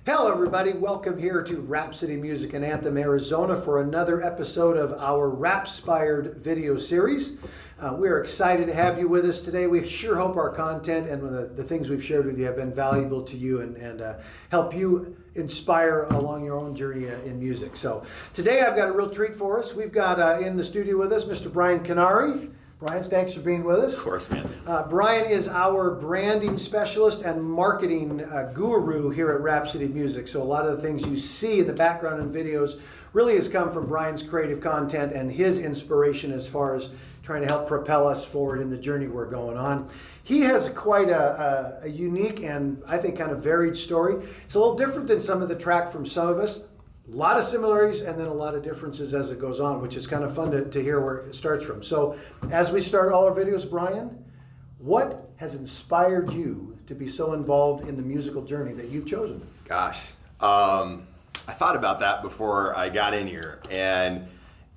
Hello everybody, welcome here to Rhapsody Music and Anthem Arizona for another episode of our Rhapspired video series. We're excited to have you with us today. We sure hope our content and the things we've shared with you have been valuable to you and help you inspire along your own journey in music. So today I've got a real treat for us. We've got in the studio with us Mr. Brian Kunnari. Brian, thanks for being with us. Of course, man. Brian is our branding specialist and marketing guru here at Rhapsody Music. So a lot of the things you see in the background and videos really has come from Brian's creative content and his inspiration as far as trying to help propel us forward in the journey we're going on. He has quite a unique and I think kind of varied story. It's a little different than some of the track from some of us. A lot of similarities and then a lot of differences as it goes on, which is kind of fun to hear where it starts from. So as we start all our videos, Brian, what has inspired you to be so involved in the musical journey that you've chosen? Gosh, I thought about that before I got in here, and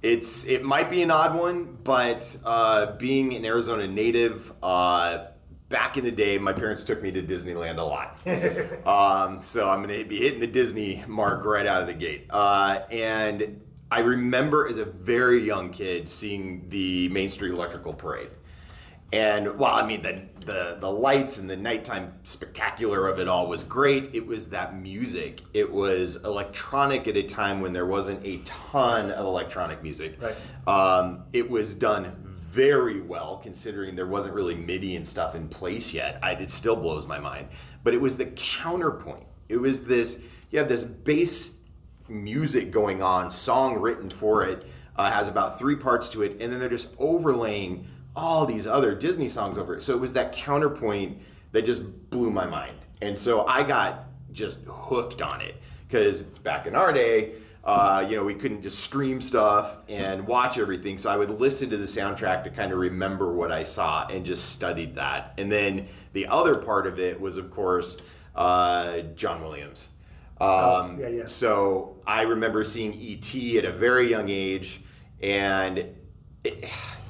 it might be an odd one, but being an Arizona native, back in the day, my parents took me to Disneyland a lot. So I'm going to be hitting the Disney mark right out of the gate. And I remember as a very young kid seeing the Main Street Electrical Parade. And, well, I mean, the lights and the nighttime spectacular of it all was great. It was that music. It was electronic at a time when there wasn't a ton of electronic music. Right. It was done very well, considering there wasn't really MIDI and stuff in place yet. It still blows my mind. But it was the counterpoint. It was this, you have this bass music going on, song written for it, has about 3 parts to it, and then they're just overlaying all these other Disney songs over it. So it was that counterpoint that just blew my mind. And so I got just hooked on it, because back in our day, we couldn't just stream stuff and watch everything. So I would listen to the soundtrack to kind of remember what I saw and just studied that. And then the other part of it was, of course, John Williams. Yeah. So I remember seeing E.T. at a very young age, and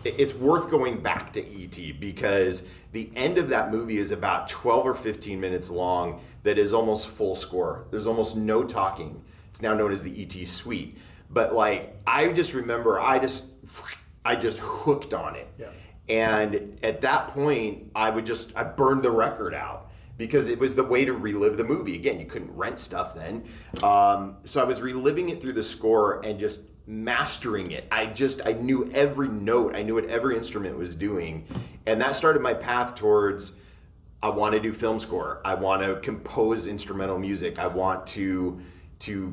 it's worth going back to E.T. because the end of that movie is about 12 or 15 minutes long that is almost full score. There's almost no talking. It's now known as the E.T. Suite. But I just remember I just hooked on it. Yeah. And at that point, I burned the record out because it was the way to relive the movie. Again, you couldn't rent stuff then. So I was reliving it through the score and just mastering it. I knew every note. I knew what every instrument was doing. And that started my path towards, I want to do film score. I want to compose instrumental music. I want to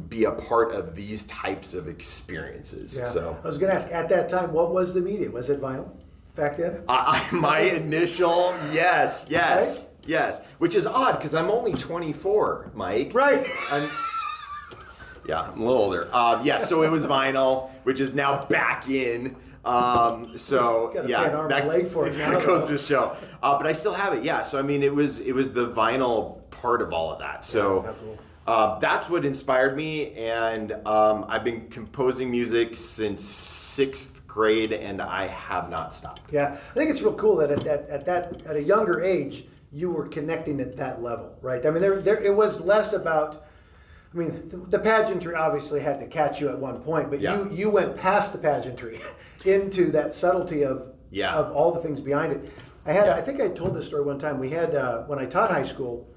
be a part of these types of experiences. Yeah. So I was going to ask, at that time, what was the medium? Was it vinyl back then? My initial, yes. Right? Yes. Which is odd because I'm only 24, Mike. Right. I'm a little older. So it was vinyl, which is now back in. So got yeah, an arm and leg for it now, that goes to show. But I still have it. Yeah. So I mean, it was the vinyl part of all of that. So. Yeah, cool. That's what inspired me, and I've been composing music since 6th grade, and I have not stopped. Yeah, I think it's real cool that at a younger age you were connecting at that level, right? I mean, it was less about. I mean, the pageantry obviously had to catch you at one point, but you went past the pageantry into that subtlety of all the things behind it. I think I told this story one time. We had when I taught high school.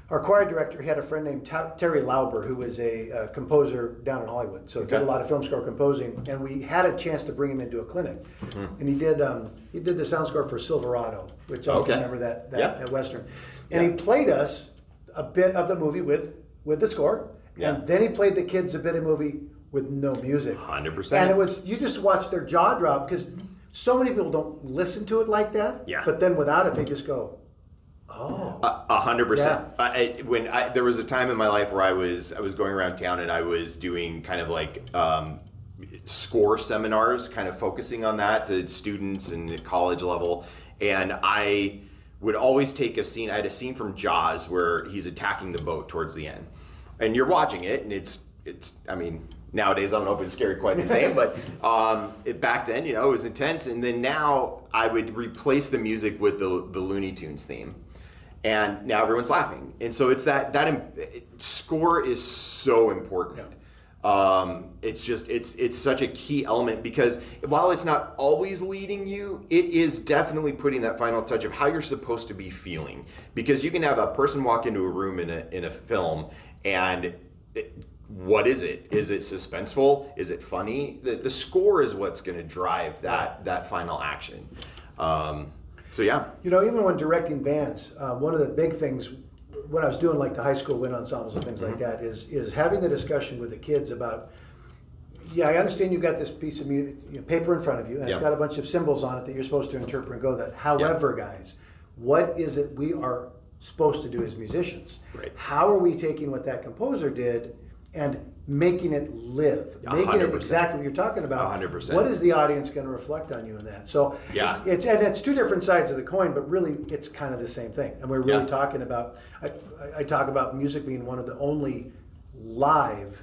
Our choir director, he had a friend named Terry Lauber, who was a composer down in Hollywood. So he did a lot of film score composing, and we had a chance to bring him into a clinic. Mm-hmm. And he did the sound score for Silverado, which I remember that Western. And he played us a bit of the movie with the score, and then he played the kids a bit of movie with no music. 100%. And it was, you just watched their jaw drop, because so many people don't listen to it like that, but then without it, they just go, oh, 100%. There was a time in my life where I was going around town and I was doing kind of like score seminars, kind of focusing on that to students and at college level. And I would always take a scene. I had a scene from Jaws where he's attacking the boat towards the end, and you're watching it, and it's. I mean, nowadays I don't know if it's scary quite the same, but back then, it was intense. And then now I would replace the music with the Looney Tunes theme. And now everyone's laughing. And so it's that score is so important. It's such a key element because while it's not always leading you, it is definitely putting that final touch of how you're supposed to be feeling. Because you can have a person walk into a room in a film and what is it? Is it suspenseful? Is it funny? The score is what's going to drive that final action. So yeah. Even when directing bands, one of the big things when I was doing like the high school wind ensembles and things like that is having the discussion with the kids about, I understand you've got this piece of music, paper in front of you, and it's got a bunch of symbols on it that you're supposed to interpret and go that. However, guys, what is it we are supposed to do as musicians? Right. How are we taking what that composer did and making it live, making 100%. it exactly what you're talking about? 100%. What is the audience going to reflect on you in that? So it's two different sides of the coin, but really it's kind of the same thing. And we're really talking about, I talk about music being one of the only live,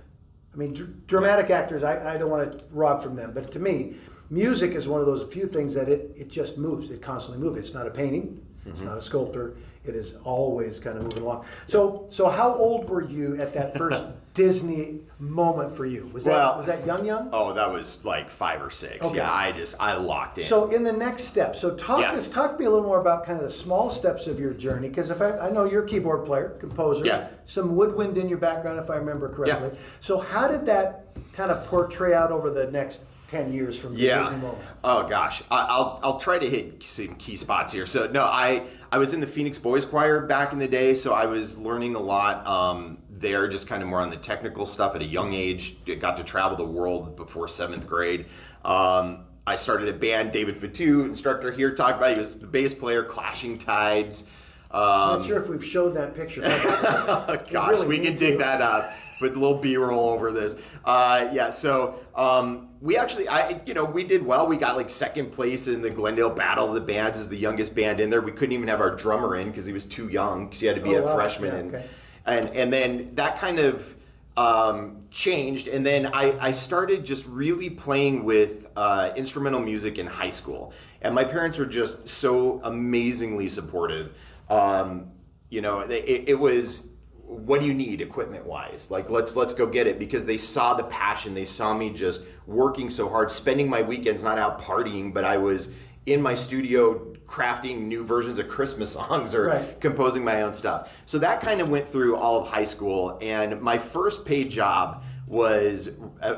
dramatic actors, I don't want to rob from them, but to me, music is one of those few things that it just moves, it constantly moves. It's not a painting, it's not a sculptor, it is always kind of moving along. So how old were you at that first Disney moment for you? Was that young? Oh, that was like 5 or 6. Okay. Yeah, I locked in. So in the next step, talk to me a little more about kind of the small steps of your journey, because if I know you're a keyboard player, composer, some woodwind in your background if I remember correctly. Yeah. So how did that kind of portray out over the next 10 years from the Disney moment? Oh gosh, I'll try to hit some key spots here. So no, I was in the Phoenix Boys Choir back in the day, so I was learning a lot there, just kind of more on the technical stuff at a young age. Got to travel the world before 7th grade. I started a band, David Fatu, instructor here, talked about, he was the bass player, Clashing Tides. I'm not sure if we've showed that picture. Gosh, really we can dig that up. Put a little B-roll over this. We actually, we did well. We got like 2nd place in the Glendale Battle of the Bands as the youngest band in there. We couldn't even have our drummer in because he was too young, because he had to be a freshman. Yeah, and then that kind of changed. And then I started just really playing with instrumental music in high school. And my parents were just so amazingly supportive. It was, what do you need equipment-wise? Like, let's go get it, because they saw the passion. They saw me just working so hard, spending my weekends not out partying, but I was in my studio crafting new versions of Christmas songs or composing my own stuff. So that kind of went through all of high school, and my first paid job was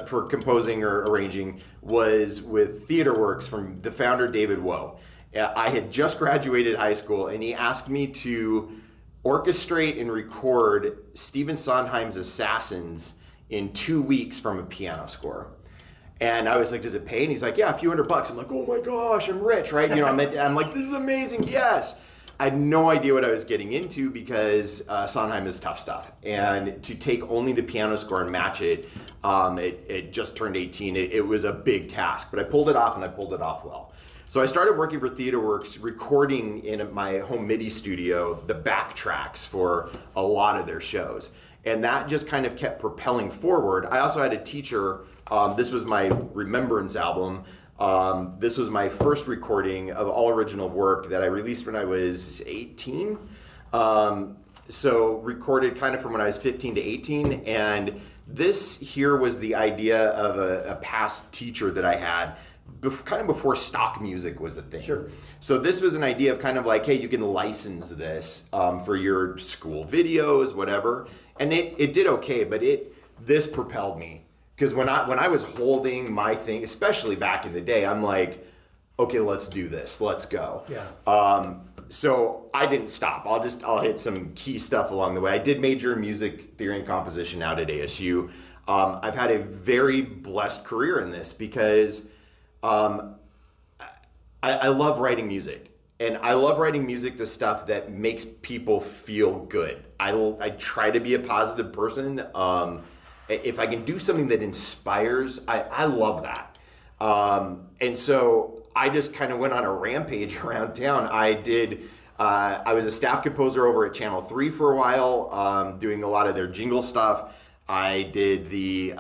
for composing or arranging was with TheaterWorks from the founder David Woe. I had just graduated high school, and he asked me to orchestrate and record Stephen Sondheim's Assassins in 2 weeks from a piano score. And I was like, does it pay? And he's like, yeah, a few $100. I'm like, oh my gosh, I'm rich, right? I'm like, this is amazing, yes. I had no idea what I was getting into, because Sondheim is tough stuff. And to take only the piano score and match it, it just turned 18. It was a big task, but I pulled it off, and I pulled it off well. So I started working for TheaterWorks, recording in my home MIDI studio the backtracks for a lot of their shows. And that just kind of kept propelling forward. I also had a teacher, this was my Remembrance album. This was my first recording of all original work that I released when I was 18. So recorded kind of from when I was 15 to 18. And this here was the idea of a past teacher that I had, kind of before stock music was a thing. Sure. So this was an idea of kind of like, hey, you can license this for your school videos, whatever. And it did okay, but this propelled me. Because when I was holding my thing, especially back in the day, I'm like, okay, let's do this. Let's go. Yeah. So I didn't stop. I'll hit some key stuff along the way. I did major in music theory and composition out at ASU. I've had a very blessed career in this, because I love writing music. And I love writing music to stuff that makes people feel good. I try to be a positive person. If I can do something that inspires, I love that. And so I just kind of went on a rampage around town. I was a staff composer over at Channel 3 for a while, doing a lot of their jingle stuff. I did the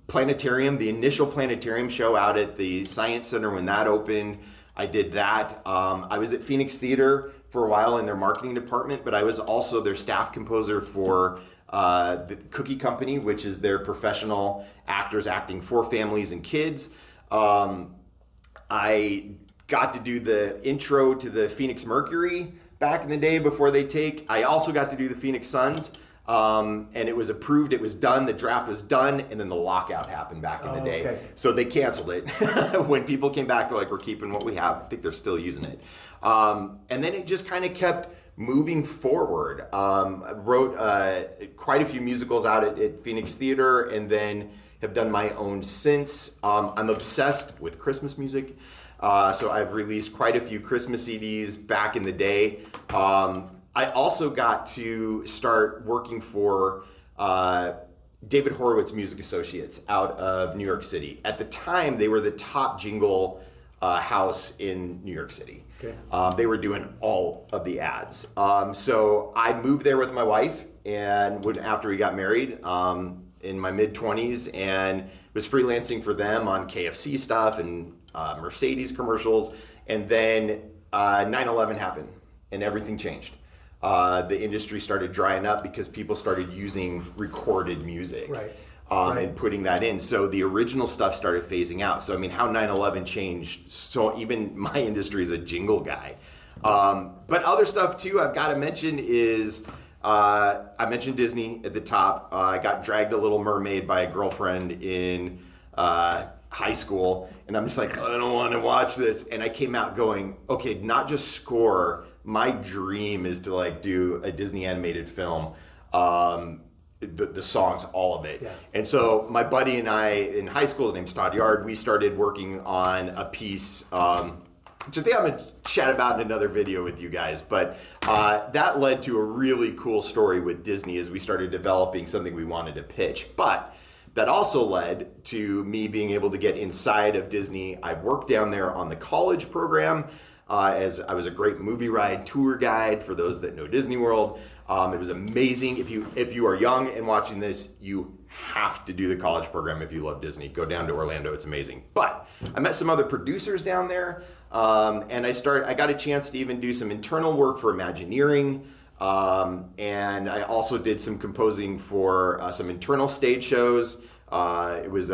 planetarium, the initial planetarium show out at the Science Center when that opened. I did that. I was at Phoenix Theater for a while in their marketing department, but I was also their staff composer for the Cookie Company, which is their professional actors acting for families and kids. I got to do the intro to the Phoenix Mercury back in the day before they take. I also got to do the Phoenix Suns. And it was approved, it was done, the draft was done, and then the lockout happened back in the day. Okay. So they canceled it. When people came back, they're like, we're keeping what we have. I think they're still using it. And then it just kind of kept moving forward. I wrote quite a few musicals out at Phoenix Theater, and then have done my own since. I'm obsessed with Christmas music. So I've released quite a few Christmas CDs back in the day. I also got to start working for David Horowitz Music Associates out of New York City. At the time, they were the top jingle house in New York City. Okay. They were doing all of the ads. So I moved there with my wife, and after we got married in my mid-20s, and was freelancing for them on KFC stuff and Mercedes commercials. And then 9/11 happened, and everything changed. The industry started drying up because people started using recorded music, right. And putting that in. So the original stuff started phasing out. So I mean, how 9/11 changed. So even my industry is a jingle guy. But other stuff too, I've got to mention is I mentioned Disney at the top. I got dragged a Little Mermaid by a girlfriend in high school, and I'm just like, I don't want to watch this. And I came out going, okay, not just score. My dream is to like do a Disney animated film, the songs, all of it. Yeah. And so my buddy and I in high school, his name's Todd Yard, we started working on a piece, which I think I'm gonna chat about in another video with you guys. But that led to a really cool story with Disney as we started developing something we wanted to pitch. But that also led to me being able to get inside of Disney. I worked down there on the college program. As I was a great movie ride tour guide for those that know Disney World. It was amazing. If you are young and watching this, you have to do the college program if you love Disney. Go down to Orlando, it's amazing. But I met some other producers down there, and I got a chance to even do some internal work for Imagineering, and I also did some composing for some internal stage shows. It was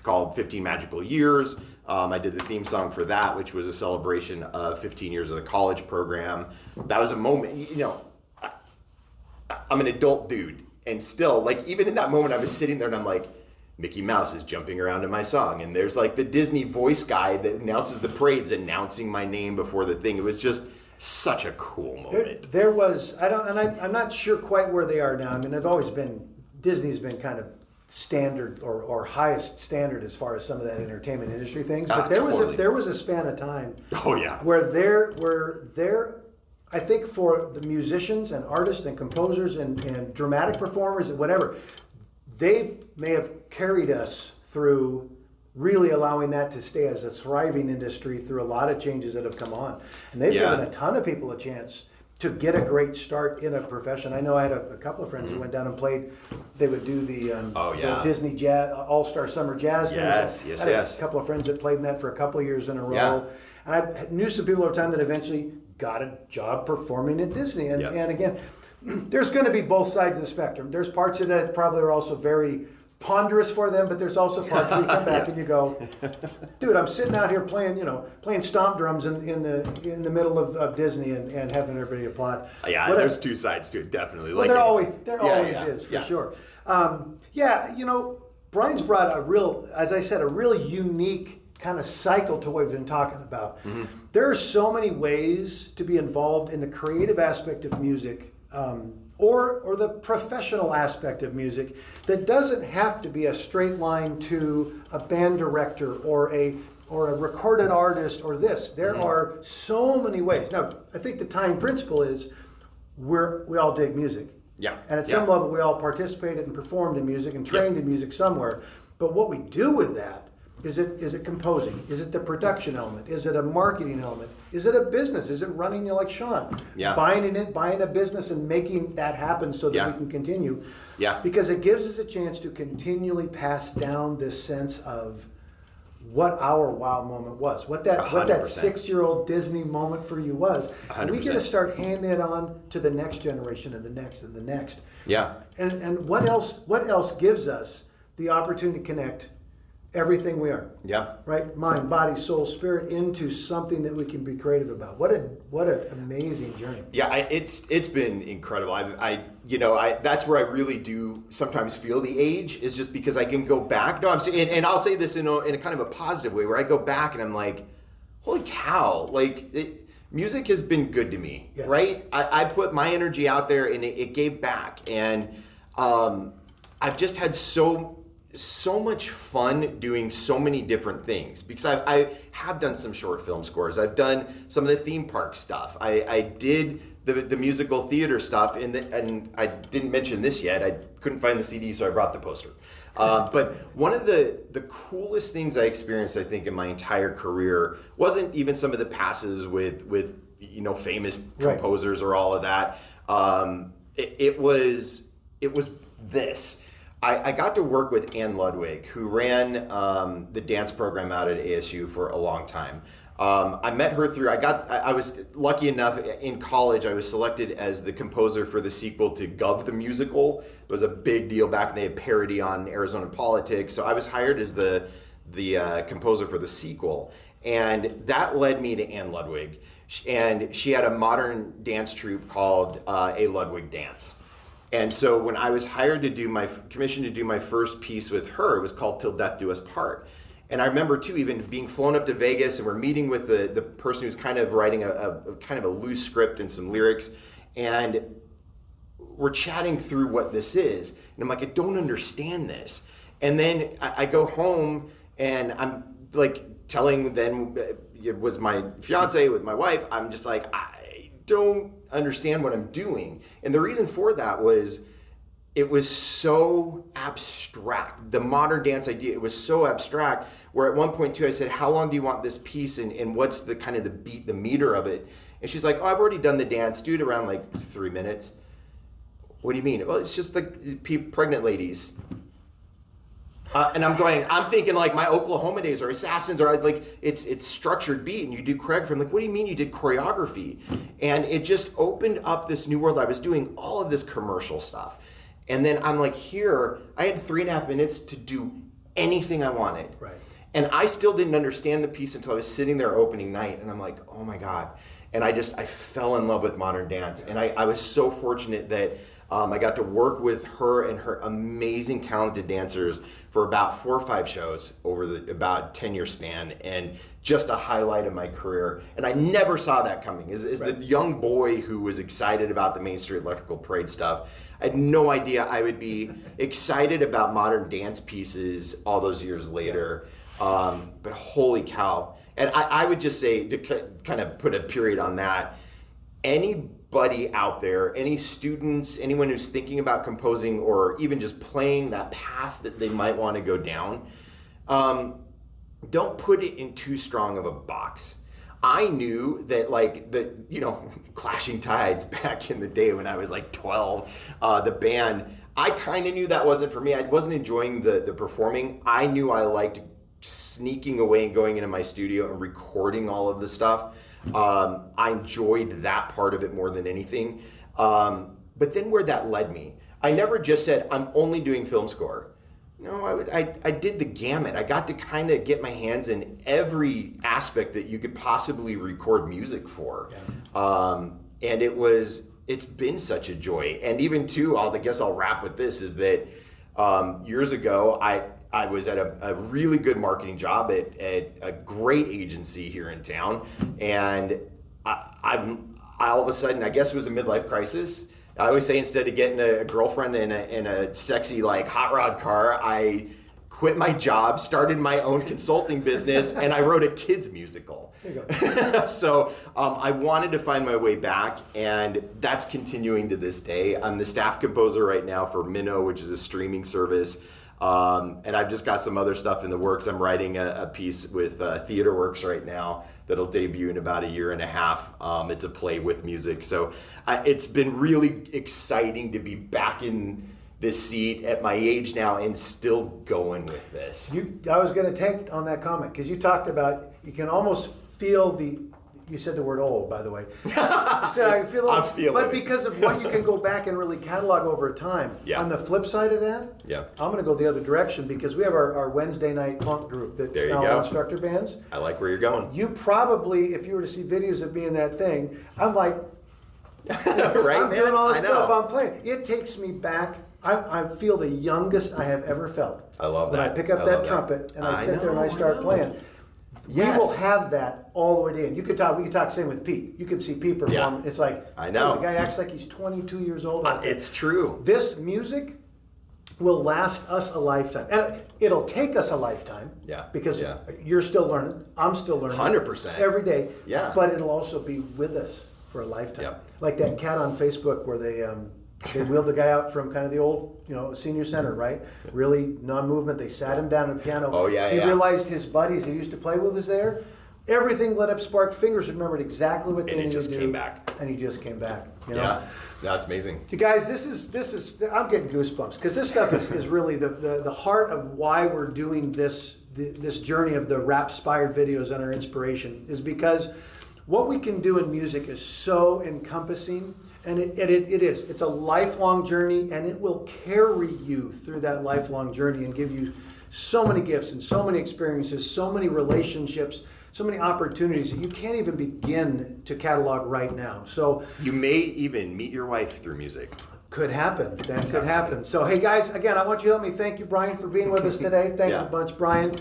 called 15 Magical Years. I did the theme song for that, which was a celebration of 15 years of the college program. That was a moment, I'm an adult dude, and still, like, even in that moment, I was sitting there and I'm like, Mickey Mouse is jumping around in my song, and there's like the Disney voice guy that announces the parades, announcing my name before the thing. It was just such a cool moment. There was, I'm not sure quite where they are now. I mean, Disney's been kind of standard or highest standard as far as some of that entertainment industry things, but there was a span of time where there I think for the musicians and artists and composers and dramatic performers and whatever, they may have carried us through really allowing that to stay as a thriving industry through a lot of changes that have come on, and they've given a ton of people a chance to get a great start in a profession. I know I had a couple of friends who went down and played. They would do the Disney Jazz All-Star Summer Jazz things. I had a couple of friends that played in that for a couple of years in a row. Yeah. And I knew some people over time that eventually got a job performing at Disney. And again, there's going to be both sides of the spectrum. There's parts of that probably are also very ponderous for them, but there's also parts where you come back and you go, dude, I'm sitting out here playing stomp drums in the middle of Disney and having everybody applaud. Yeah, there's two sides to it, definitely. Well, there always is, for sure. Brian's brought a real unique kind of cycle to what we've been talking about. Mm-hmm. There are so many ways to be involved in the creative aspect of music, or the professional aspect of music that doesn't have to be a straight line to a band director or a recorded artist or this. There are so many ways. Now, I think the tying principle is we all dig music. Yeah. And at some level, we all participated and performed in music and trained in music somewhere. But what we do with that, is it composing? Is it the production element? Is it a marketing element? Is it a business? Is it running like Sean? Yeah. Buying a business and making that happen so that we can continue. Yeah. Because it gives us a chance to continually pass down this sense of what our wow moment was, what that 100%. 6-year-old Disney moment for you was. And we got to 100%. start handing that on to the next generation and the next and the next. Yeah. And what else gives us the opportunity to connect everything we are? Yeah. Right? Mind, body, soul, spirit into something that we can be creative about. What an amazing journey. Yeah, it's been incredible. That's where I really do sometimes feel the age, is just because I can go back. No, I'm saying, and I'll say this in a kind of a positive way, where I go back and I'm like, holy cow! Music has been good to me, Yeah. right? I put my energy out there, and it gave back, and I've just had so much fun doing so many different things, because I have done some short film scores. I've done some of the theme park stuff. I did the musical theater stuff, and I didn't mention this yet. I couldn't find the CD, so I brought the poster. But one of the coolest things I experienced, I think, in my entire career wasn't even some of the passes with famous composers or all of that. It was this. I got to work with Ann Ludwig, who ran the dance program out at ASU for a long time. I met her through, I was lucky enough in college, I was selected as the composer for the sequel to Gov the Musical. It was a big deal back, and they had parody on Arizona politics. So I was hired as the composer for the sequel. And that led me to Ann Ludwig. And she had a modern dance troupe called A Ludwig Dance. And so when I was hired commissioned to do my first piece with her, it was called Till Death Do Us Part. And I remember too, even being flown up to Vegas, and we're meeting with the person who's kind of writing a kind of a loose script and some lyrics, and we're chatting through what this is. And I'm like, I don't understand this. And then I go home, and I'm like telling them, it was my fiance with my wife, I'm just like, I don't understand what I'm doing. And the reason for that was, it was so abstract. The modern dance idea, it was so abstract, where at one point too, I said, how long do you want this piece, and what's the kind of the beat, the meter of it? And she's like, oh, I've already done the dance, do it around like 3 minutes. What do you mean? Well, it's just like pregnant ladies. And I'm thinking like my Oklahoma days or Assassins, or like it's structured beat, and you do choreography. I'm like, what do you mean you did choreography? And it just opened up this new world. I was doing all of this commercial stuff. And then I'm like, here, I had 3.5 minutes to do anything I wanted. Right. And I still didn't understand the piece until I was sitting there opening night, and I'm like, oh my God. And I fell in love with modern dance. And I was so fortunate that I got to work with her and her amazing, talented dancers for about 4 or 5 shows over about 10-year span, and just a highlight of my career. And I never saw that coming. As the young boy who was excited about the Main Street Electrical Parade stuff, I had no idea I would be excited about modern dance pieces all those years later. But holy cow. And I would just say, to kind of put a period on that, anybody out there, any students, anyone who's thinking about composing or even just playing that path that they might want to go down, don't put it in too strong of a box. I knew that, like, Clashing Tides back in the day when I was like 12, the band, I kind of knew that wasn't for me. I wasn't enjoying the performing. I knew I liked sneaking away and going into my studio and recording all of the stuff. I enjoyed that part of it more than anything. But then where that led me, I never just said, I'm only doing film score. No, I did the gamut. I got to kind of get my hands in every aspect that you could possibly record music for. Yeah. And it's been such a joy. And even too, I guess I'll wrap with this, is that years ago, I was at a really good marketing job at a great agency here in town. And I all of a sudden, I guess it was a midlife crisis. I always say, instead of getting a girlfriend in a sexy like hot rod car, I quit my job, started my own consulting business, and I wrote a kids musical. There you go. So I wanted to find my way back, and that's continuing to this day. I'm the staff composer right now for Minnow, which is a streaming service. And I've just got some other stuff in the works. I'm writing a piece with TheaterWorks right now that'll debut in about 1.5 years. It's a play with music. So it's been really exciting to be back in this seat at my age now and still going with this. I was going to take on that comment because you talked about you can almost feel the. You said the word old, by the way. You said I feel old, I'm feeling but it. because of what you can go back and really catalog over time. Yeah. On the flip side of that, Yeah. I'm going to go the other direction because we have our Wednesday night funk group that's There you now go. instructor bands. I like where you're going. You probably, if you were to see videos of me in that thing, I'm like, Right, I'm man? doing all this I know. stuff I'm playing. It takes me back. I feel the youngest I have ever felt. I love when that. I pick up I that love that. trumpet and I sit I there and I know, start I know. playing. Yes. We will have that all the way in. You could talk. We could talk same with Pete. You could see Pete perform. Yeah. It's like I know. oh, the guy acts like he's 22 years old. It's true. This music will last us a lifetime, and it'll take us a lifetime. Yeah. Because Yeah. you're still learning. I'm still learning. 100%. every day. Yeah. But it'll also be with us for a lifetime. Yep. Like that cat on Facebook where they wheeled the guy out from kind of the old, senior center, right? Really non-movement. They sat him down at the piano. Oh, yeah, He yeah. realized his buddies he used to play with was there. Everything lit up sparked fingers, remembered exactly what they And it needed just to do. came back. And he just came back. You know? Yeah. That's amazing. You guys, this is I'm getting goosebumps because this stuff is really the heart of why we're doing this journey of the Rhapspired videos and our inspiration is because what we can do in music is so encompassing, and it is. It's a lifelong journey, and it will carry you through that lifelong journey and give you so many gifts and so many experiences, so many relationships, so many opportunities that you can't even begin to catalog right now. So You may even meet your wife through music. could happen. That could happen. So, hey guys, again, I want you to help me thank you, Brian, for being with us today. Thanks Yeah. a bunch, Brian.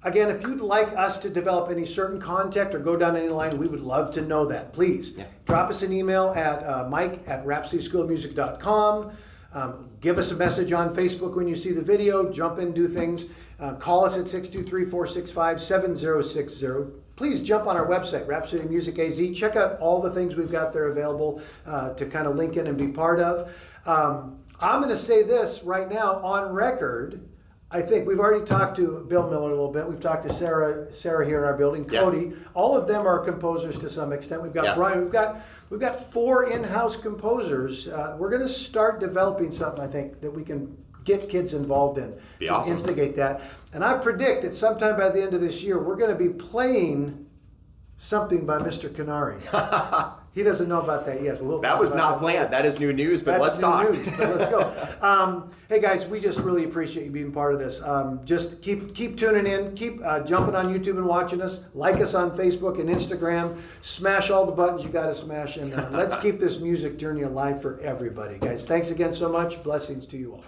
Again, if you'd like us to develop any certain contact or go down any line, we would love to know that. Please drop us an email at mike@rhapsodyschoolofmusic.com. Give us a message on Facebook when you see the video. Jump in, do things. Call us at 623-465-7060. Please jump on our website, Rhapsody Music AZ. Check out all the things we've got there available to kind of link in and be part of. I'm going to say this right now on record. I think we've already talked to Bill Miller a little bit. We've talked to Sarah here in our building, Cody. All of them are composers to some extent. We've got Brian. We've got 4 in-house composers. We're going to start developing something, I think, that we can get kids involved in to awesome. instigate that. And I predict that sometime by the end of this year, we're going to be playing something by Mr. Kunnari. He doesn't know about that yet. But we'll That talk was about not that planned. That is new news, but let's That's new talk. news, but let's go. Hey guys, we just really appreciate you being part of this. Just keep tuning in, keep jumping on YouTube and watching us. Like us on Facebook and Instagram. Smash all the buttons you got to smash, and let's keep this music journey alive for everybody, guys. Thanks again so much. Blessings to you all.